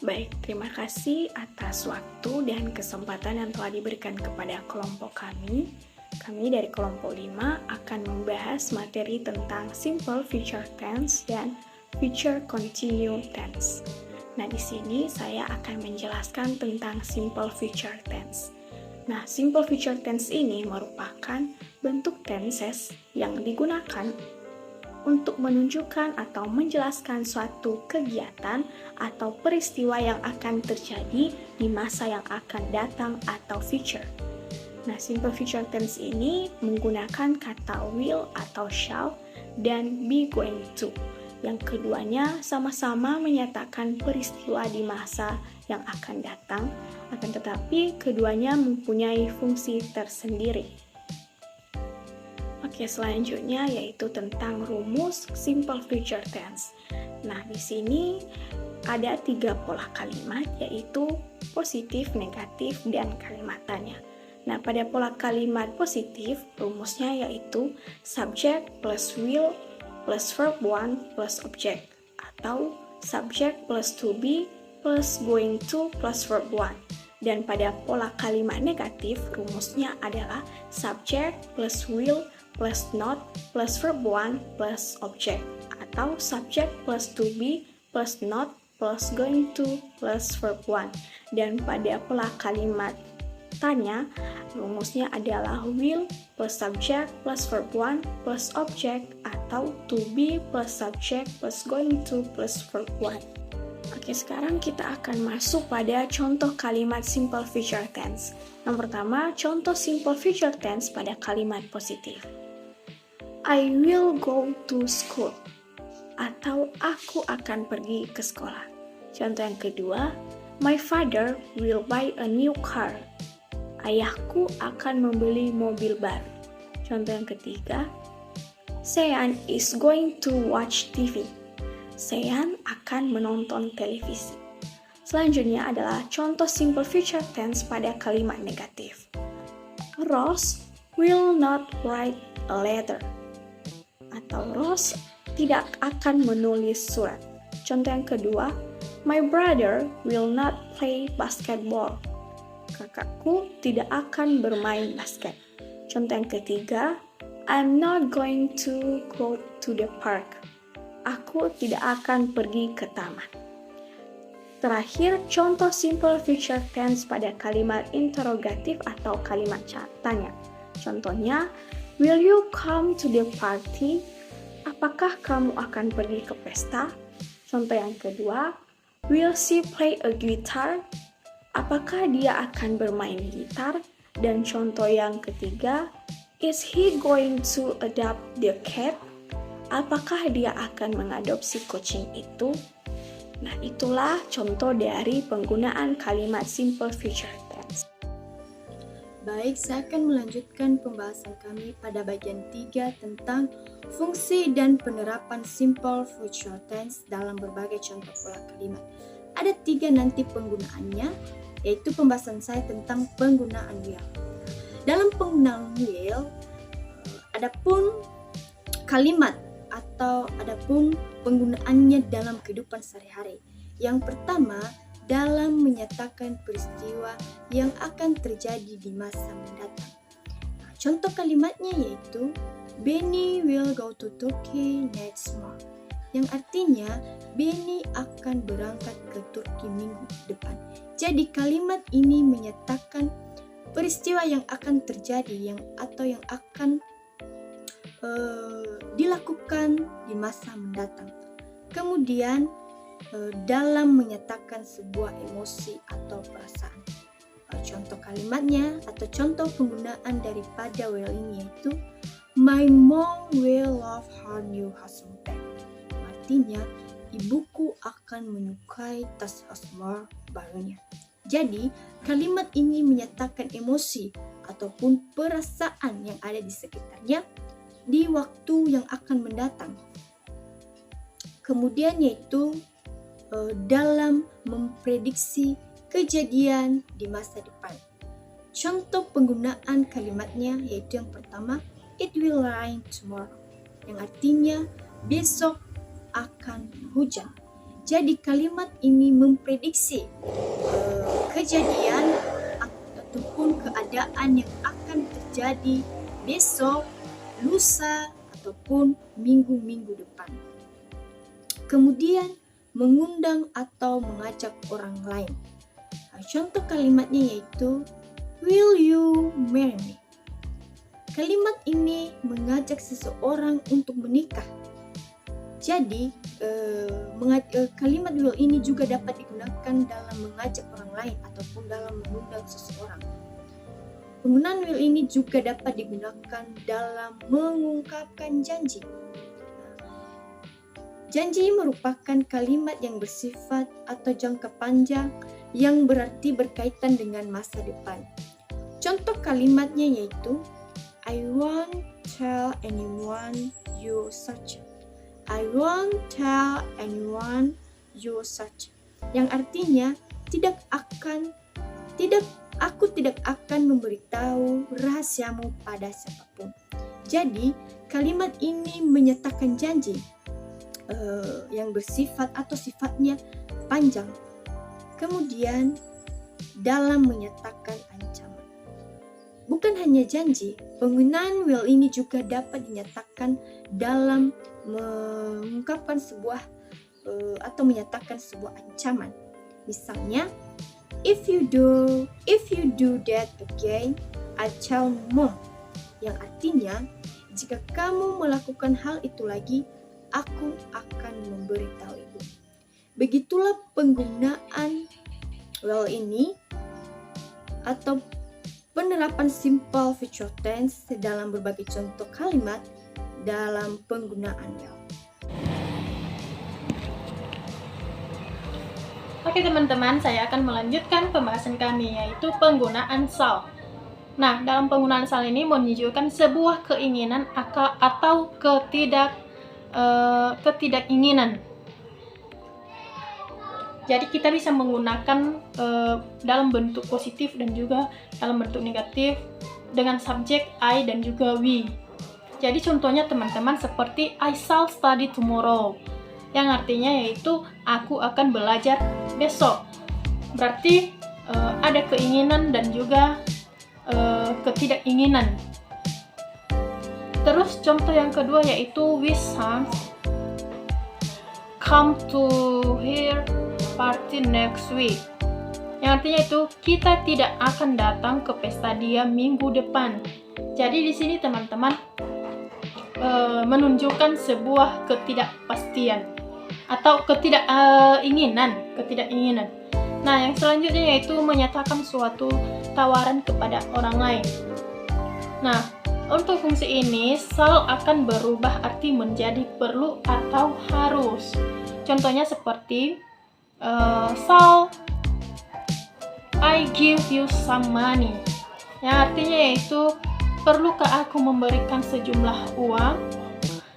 Baik, terima kasih atas waktu dan kesempatan yang telah diberikan kepada kelompok kami. Kami dari kelompok 5 akan membahas materi tentang simple future tense dan future continuous tense. Nah, di sini saya akan menjelaskan tentang simple future tense. Nah, simple future tense ini merupakan bentuk tenses yang digunakan untuk menunjukkan atau menjelaskan suatu kegiatan atau peristiwa yang akan terjadi di masa yang akan datang atau future. Nah, simple future tense ini menggunakan kata will atau shall dan be going to. Yang keduanya sama-sama menyatakan peristiwa di masa yang akan datang, akan tetapi keduanya mempunyai fungsi tersendiri. Oke, selanjutnya yaitu tentang rumus simple future tense. Nah, di sini ada 3 pola kalimat, yaitu positif, negatif, dan kalimat tanya. Nah, pada pola kalimat positif, rumusnya yaitu subject plus will plus verb 1 plus object, atau subject plus to be plus going to plus verb 1. Dan pada pola kalimat negatif, rumusnya adalah subject plus will plus not plus verb 1 plus object, atau subject plus to be plus not plus going to plus verb 1. Dan pada pola kalimat tanya, rumusnya adalah will plus subject plus verb 1 plus object, atau to be plus subject plus going to plus verb 1. Oke, sekarang kita akan masuk pada contoh kalimat simple future tense. Yang pertama, contoh simple future tense pada kalimat positif. I will go to school, atau aku akan pergi ke sekolah. Contoh yang kedua, my father will buy a new car. Ayahku akan membeli mobil baru. Contoh yang ketiga, Sean is going to watch TV. Sean akan menonton televisi. Selanjutnya adalah contoh simple future tense pada kalimat negatif. Rose will not write a letter, atau Rose tidak akan menulis surat. Contoh yang kedua, my brother will not play basketball. Kakakku tidak akan bermain basket. Contoh yang ketiga, I'm not going to go to the park. Aku tidak akan pergi ke taman. Terakhir, contoh simple future tense pada kalimat interrogatif atau kalimat tanya. Contohnya, will you come to the party? Apakah kamu akan pergi ke pesta? Contoh yang kedua, will she play a guitar? Apakah dia akan bermain gitar? Dan contoh yang ketiga, is he going to adopt the cat? Apakah dia akan mengadopsi kucing itu? Nah, itulah contoh dari penggunaan kalimat simple future tense. Baik, saya akan melanjutkan pembahasan kami pada bagian 3 tentang fungsi dan penerapan simple future tense dalam berbagai contoh pola kalimat. Ada 3 nanti penggunaannya, yaitu pembahasan saya tentang penggunaan will. Dalam penggunaan will, adapun kalimat atau adapun penggunaannya dalam kehidupan sehari-hari. Yang pertama, dalam menyatakan peristiwa yang akan terjadi di masa mendatang. Contoh kalimatnya yaitu Benny will go to Turkey next month, yang artinya Benny akan berangkat ke Turki minggu depan. Jadi kalimat ini menyatakan peristiwa yang akan terjadi atau yang akan dilakukan di masa mendatang. Kemudian dalam menyatakan sebuah emosi atau perasaan. Contoh kalimatnya atau contoh penggunaan daripada will ini yaitu my mom will love her new husband bag. Artinya ibuku akan menyukai tas Asmar barunya. Jadi kalimat ini menyatakan emosi ataupun perasaan yang ada di sekitarnya di waktu yang akan mendatang. Kemudian yaitu dalam memprediksi kejadian di masa depan. Contoh penggunaan kalimatnya yaitu yang pertama, it will rain tomorrow, yang artinya besok akan hujan. Jadi kalimat ini memprediksi kejadian ataupun keadaan yang akan terjadi besok, lusa, ataupun minggu-minggu depan. Kemudian mengundang atau mengajak orang lain. Contoh kalimatnya yaitu Will you marry me? Kalimat ini mengajak seseorang untuk menikah. Jadi, kalimat will ini juga dapat digunakan dalam mengajak orang lain ataupun dalam mengundang seseorang. Penggunaan will ini juga dapat digunakan dalam mengungkapkan janji. Janji merupakan kalimat yang bersifat atau jangka panjang yang berarti berkaitan dengan masa depan. Contoh kalimatnya yaitu I won't tell anyone you're such. I won't tell anyone you're such. Yang artinya aku tidak akan memberitahu rahasiamu pada siapapun. Jadi kalimat ini menyatakan janji yang bersifat atau sifatnya panjang. Kemudian dalam menyatakan ancaman. Bukan hanya janji, penggunaan will ini juga dapat dinyatakan dalam mengungkapkan sebuah atau menyatakan sebuah ancaman. Misalnya, if you do that again, I tell mom. Yang artinya, jika kamu melakukan hal itu lagi, aku akan memberitahu ibu. Begitulah penggunaan will ini atau penerapan simple future tense dalam berbagai contoh kalimat dalam penggunaan will. Oke teman-teman, saya akan melanjutkan pembahasan kami yaitu penggunaan shall. Nah, dalam penggunaan shall ini menunjukkan sebuah keinginan atau ketidakinginan. Jadi kita bisa menggunakan dalam bentuk positif dan juga dalam bentuk negatif dengan subjek I dan juga we. Jadi contohnya teman-teman seperti I shall study tomorrow, yang artinya yaitu aku akan belajar besok. Berarti ada keinginan dan juga ketidakinginan. Terus contoh yang kedua yaitu we shan't come to here party next week. Yang artinya itu kita tidak akan datang ke pesta dia minggu depan. Jadi di sini teman-teman menunjukkan sebuah ketidakpastian atau ketidakinginan. Nah, yang selanjutnya yaitu menyatakan suatu tawaran kepada orang lain. Nah, untuk fungsi ini shall akan berubah arti menjadi perlu atau harus. Contohnya seperti shall I give you some money, yang artinya yaitu perlukah aku memberikan sejumlah uang.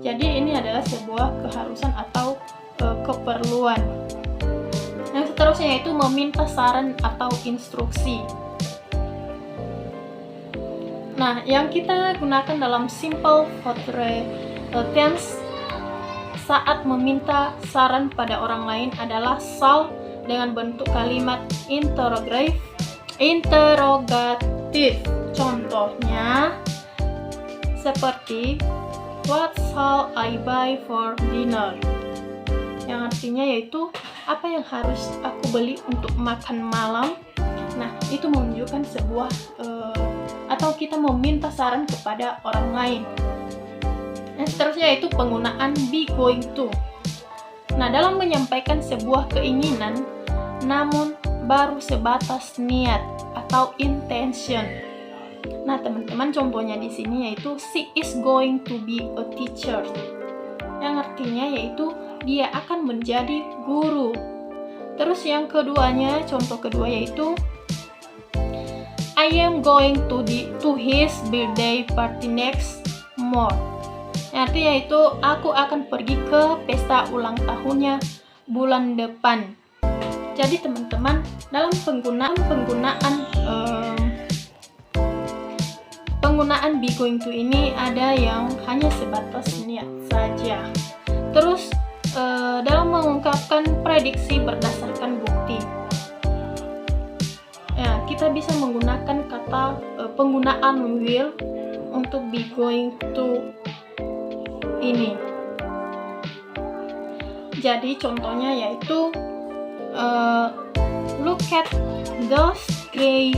Jadi ini adalah sebuah keharusan atau keperluan. Yang seterusnya yaitu meminta saran atau instruksi. Nah, yang kita gunakan dalam simple future tense saat meminta saran pada orang lain adalah shall dengan bentuk kalimat interrogatif. Contohnya seperti what shall I buy for dinner? Yang artinya yaitu apa yang harus aku beli untuk makan malam. Nah, itu menunjukkan sebuah atau kita meminta saran kepada orang lain. Yang seterusnya yaitu penggunaan be going to. Nah, dalam menyampaikan sebuah keinginan namun baru sebatas niat atau intention. Nah, teman-teman, contohnya di sini yaitu she is going to be a teacher. Yang artinya yaitu dia akan menjadi guru. Terus yang keduanya, contoh kedua yaitu I am going to his birthday party next month. Artinya itu aku akan pergi ke pesta ulang tahunnya bulan depan. Jadi teman-teman, dalam penggunaan be going to ini ada yang hanya sebatas niat saja. Terus dalam mengungkapkan prediksi berdasarkan bukti. Ya, kita bisa menggunakan kata penggunaan will untuk be going to ini. Jadi contohnya yaitu look at those gray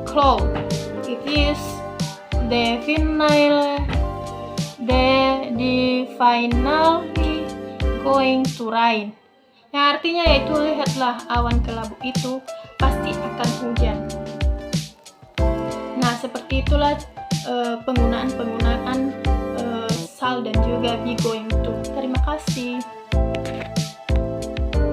clouds. It is definitely going to rain. Yang artinya yaitu lihatlah awan kelabu itu pasti akan hujan. Nah, seperti itulah penggunaan shall dan juga be going to. Terima kasih.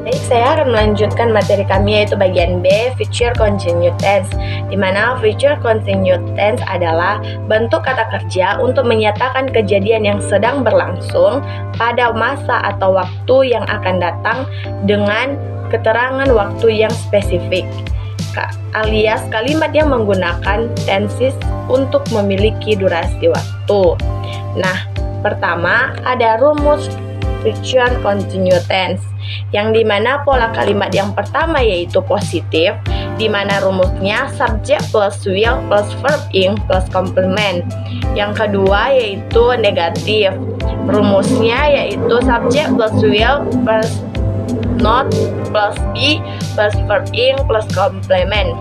Baik, saya akan melanjutkan materi kami yaitu bagian B, future continuous tense. Di mana future continuous tense adalah bentuk kata kerja untuk menyatakan kejadian yang sedang berlangsung pada masa atau waktu yang akan datang dengan keterangan waktu yang spesifik, alias kalimat yang menggunakan tenses untuk memiliki durasi waktu. Nah, pertama ada rumus future continuous tense, yang dimana pola kalimat yang pertama yaitu positif, dimana rumusnya subject plus will plus verb ing plus complement. Yang kedua yaitu negatif, rumusnya yaitu subject plus will plus not plus be plus verb ing plus complement.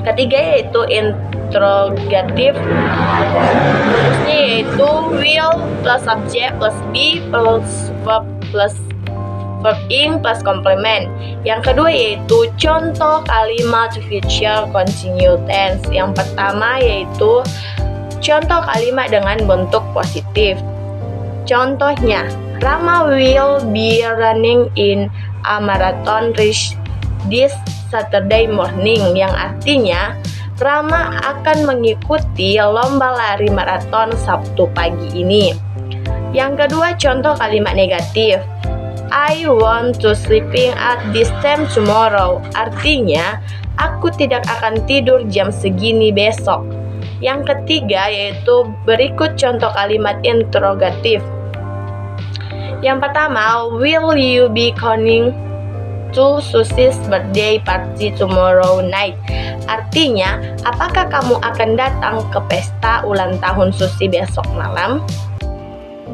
Ketiga yaitu interrogatif, rumusnya yaitu will plus subject plus be plus verb ing plus complement. Yang kedua yaitu contoh kalimat future continuous tense. Yang pertama yaitu contoh kalimat dengan bentuk positif. Contohnya, Rama will be running in a marathon race this Saturday morning, yang artinya Rama akan mengikuti lomba lari maraton Sabtu pagi ini. Yang kedua, contoh kalimat negatif. I want to sleeping at this time tomorrow, artinya aku tidak akan tidur jam segini besok. Yang ketiga yaitu berikut contoh kalimat interrogatif. Yang pertama, will you be coming to Susie's birthday party tomorrow night? Artinya, apakah kamu akan datang ke pesta ulang tahun Susie besok malam?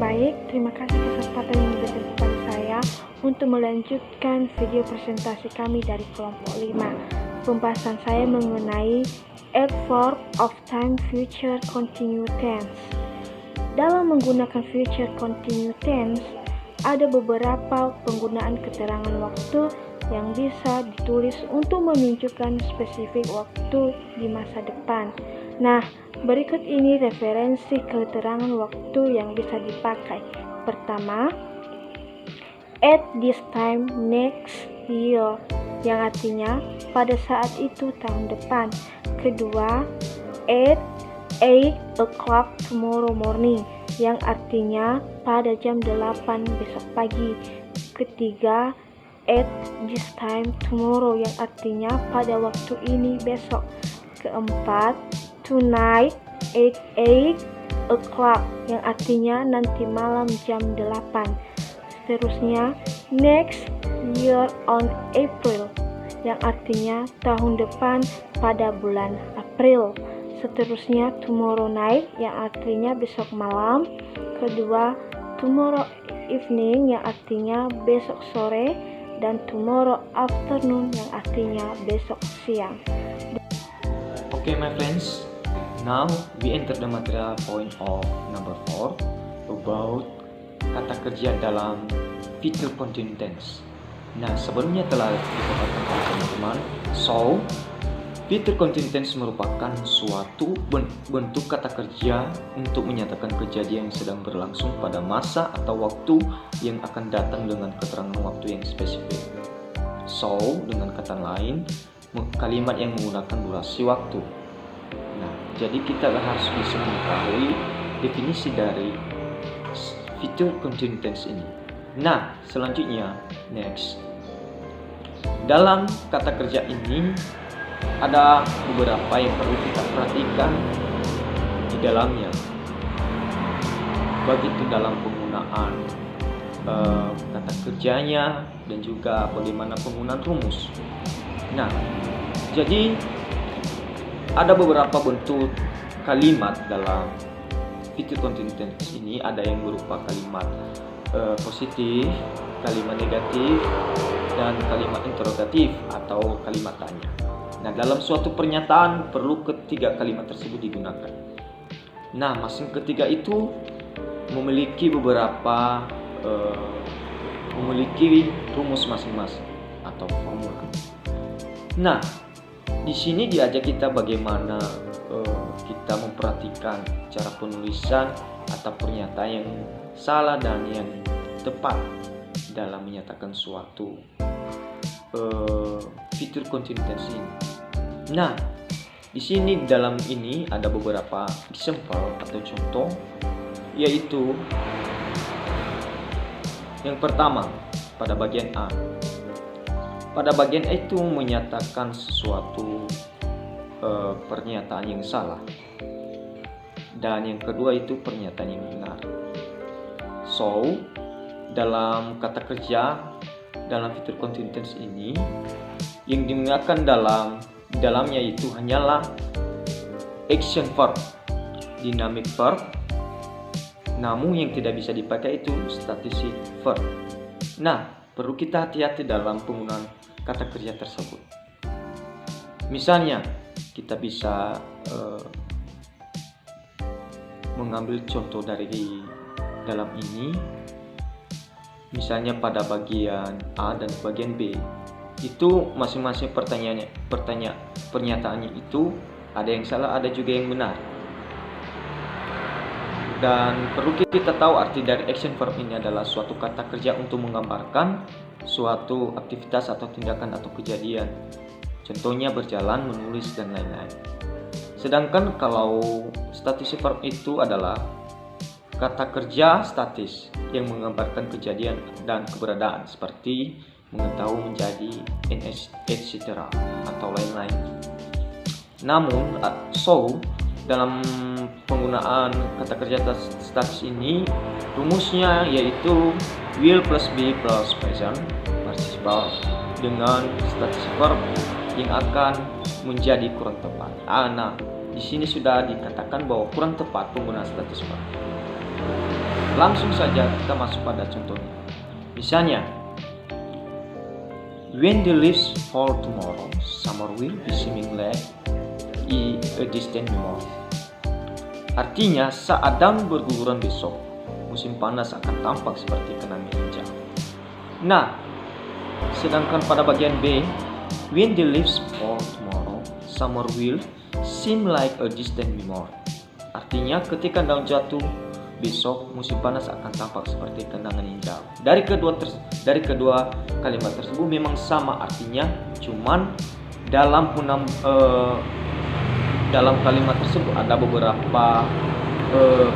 Baik, terima kasih kesempatan yang diberikan kepada saya untuk melanjutkan video presentasi kami dari kelompok 5. Pembahasan saya mengenai verb of time future continuous tense. Dalam menggunakan future continuous tense, ada beberapa penggunaan keterangan waktu yang bisa ditulis untuk menunjukkan spesifik waktu di masa depan. Nah, berikut ini referensi keterangan waktu yang bisa dipakai. Pertama, at this time next year, yang artinya pada saat itu tahun depan. Kedua, at 8 o'clock tomorrow morning, yang artinya pada jam 8 besok pagi. Ketiga, at this time tomorrow, yang artinya pada waktu ini besok. Keempat, tonight at 8 o'clock, yang artinya nanti malam jam 8. Seterusnya, next year on April, yang artinya tahun depan pada bulan April. Seterusnya, tomorrow night, yang artinya besok malam. Kedua, tomorrow evening, yang artinya besok sore. Dan tomorrow afternoon, yang artinya besok siang. Okay, my friends, now we enter the material point of number 4 about kata kerja dalam future continuous tense. Nah, sebelumnya telah dipaparkan oleh teman-teman. So, future continuous tense merupakan suatu bentuk kata kerja untuk menyatakan kejadian yang sedang berlangsung pada masa atau waktu yang akan datang dengan keterangan waktu yang spesifik. So, dengan kata lain, kalimat yang menggunakan durasi waktu. Nah, jadi kita harus bisa mengetahui definisi dari future continuous tense ini. Nah, selanjutnya, next. Dalam kata kerja ini ada beberapa yang perlu kita perhatikan di dalamnya, baik itu dalam penggunaan kata kerjanya, dan juga bagaimana penggunaan rumus. Nah, jadi ada beberapa bentuk kalimat dalam future continuous tense ini. Ada yang berupa kalimat positif, kalimat negatif, dan kalimat interrogatif atau kalimat tanya. Nah, dalam suatu pernyataan perlu ketiga kalimat tersebut digunakan. Nah, masing ketiga itu memiliki beberapa memiliki rumus masing-masing atau formula. Nah, di sini diajak kita bagaimana kita memperhatikan cara penulisan atau pernyataan yang salah dan yang tepat dalam menyatakan suatu future continuous tense ini. Nah, di sini dalam ini ada beberapa example atau contoh, yaitu yang pertama pada bagian A. Pada bagian A itu menyatakan sesuatu pernyataan yang salah, dan yang kedua itu pernyataan yang benar. So, dalam kata kerja dalam future continuous tense ini yang digunakan dalamnya itu hanyalah action verb, dynamic verb, namun yang tidak bisa dipakai itu static verb. Nah, perlu kita hati-hati dalam penggunaan kata kerja tersebut. Misalnya, kita bisa mengambil contoh dari dalam ini. Misalnya pada bagian A dan bagian B, itu masing-masing pernyataannya itu ada yang salah, ada juga yang benar. Dan perlu kita tahu arti dari action verb ini adalah suatu kata kerja untuk menggambarkan suatu aktivitas atau tindakan atau kejadian. Contohnya berjalan, menulis, dan lain-lain. Sedangkan kalau static verb itu adalah kata kerja statis yang menggambarkan kejadian dan keberadaan seperti mengetahui, menjadi, etc. atau lain-lain. Namun, dalam penggunaan kata kerja statis ini, rumusnya yaitu will plus be plus present participle dengan static verb yang akan menjadi kurang tepat. Nah, di sini sudah dikatakan bahwa kurang tepat penggunaan static verb. Langsung saja kita masuk pada contohnya. Misalnya, when the leaves fall tomorrow, summer will be seeming like a distant memory. Artinya, saat daun berguguran besok, musim panas akan tampak seperti kenangan yang jauh. Nah, sedangkan pada bagian B, when the leaves fall tomorrow, summer will seem like a distant memory. Artinya, ketika daun jatuh besok, musim panas akan tampak seperti kenangan yang jauh. Dari kedua kalimat tersebut memang sama artinya, cuman dalam kalimat tersebut ada beberapa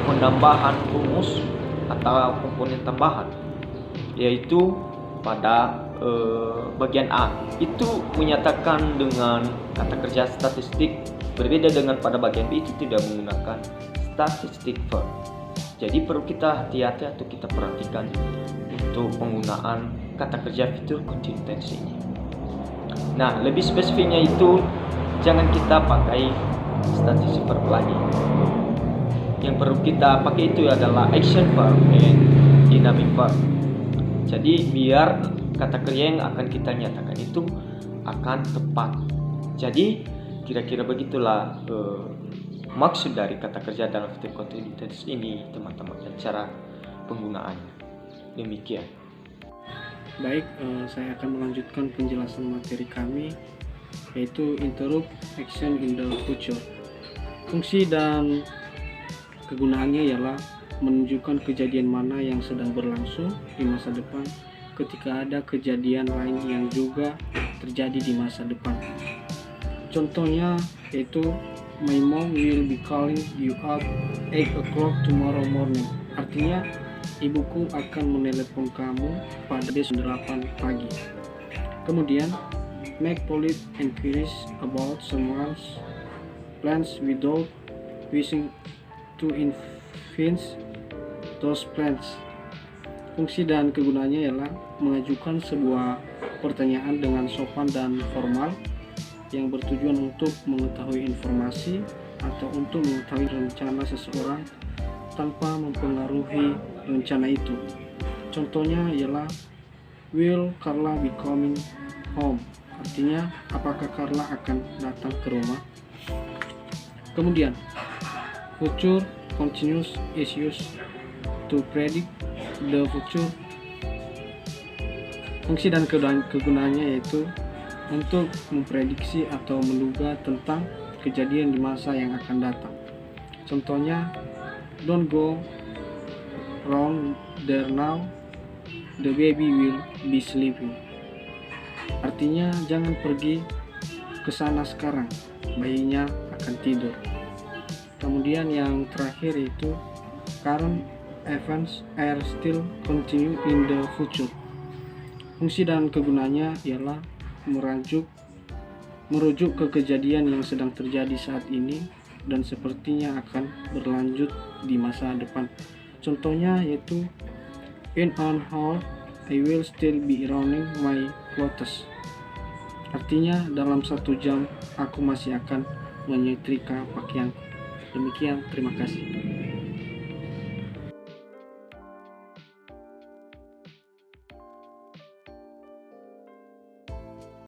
penambahan rumus atau komponen tambahan, yaitu pada bagian A itu menyatakan dengan kata kerja statistik, berbeda dengan pada bagian B itu tidak menggunakan statistic verb. Jadi perlu kita hati-hati atau kita perhatikan untuk penggunaan kata kerja future continuous tense ini. Nah, lebih spesifiknya itu jangan kita pakai static verb lagi. Yang perlu kita pakai itu adalah action verb and dynamic verb. Jadi biar kata kerja yang akan kita nyatakan itu akan tepat. Jadi kira-kira begitulah maksud dari kata kerja dalam future continuous tense ini, teman-teman, dan cara penggunaannya. Demikian. Baik, saya akan melanjutkan penjelasan materi kami, yaitu interrupt action in the future. Fungsi dan kegunaannya ialah menunjukkan kejadian mana yang sedang berlangsung di masa depan ketika ada kejadian lain yang juga terjadi di masa depan. Contohnya yaitu, my mom will be calling you at 8 o'clock tomorrow morning. Artinya, ibuku akan menelepon kamu pada besok 8 pagi. Kemudian, make polite inquiries about someone's plans without wishing to influence those plans. Fungsi dan kegunaannya ialah mengajukan sebuah pertanyaan dengan sopan dan formal yang bertujuan untuk mengetahui informasi atau untuk mengetahui rencana seseorang tanpa mempengaruhi rencana itu. Contohnya ialah, will Carla be coming home? Artinya, apakah Carla akan datang ke rumah? Kemudian, future continuous is used to predict the future. Fungsi dan kegunaannya yaitu untuk memprediksi atau menduga tentang kejadian di masa yang akan datang. Contohnya, don't go wrong there now, the baby will be sleeping. Artinya, jangan pergi ke sana sekarang, bayinya akan tidur. Kemudian yang terakhir yaitu current events are still continue in the future. Fungsi dan kegunaannya ialah merujuk ke kejadian yang sedang terjadi saat ini dan sepertinya akan berlanjut di masa depan. Contohnya yaitu, in an hour I will still be ironing my clothes. Artinya, dalam 1 jam aku masih akan menyetrika pakaianku. Demikian, terima kasih.